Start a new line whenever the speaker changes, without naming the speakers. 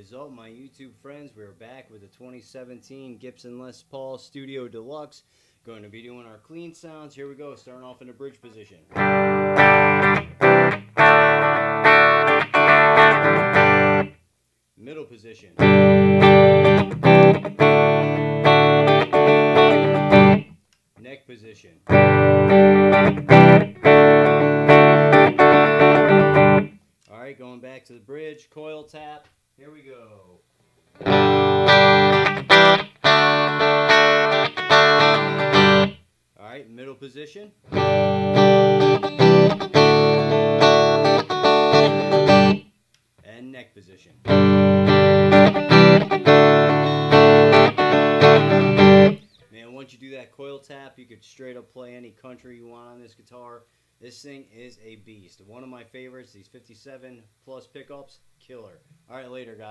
is up, my YouTube friends? We're back with the 2017 Gibson Les Paul Studio Deluxe. Going to be doing our clean sounds. Here we go, starting off in the bridge position. Middle position. Neck position. Alright, going back to the bridge, coil tap. Here we go. Alright, middle position. And neck position. Man, once you do that coil tap, you could straight up play any country you want on this guitar. This thing is a beast. One of my favorites, these 57 plus pickups, killer. Alright, later guys.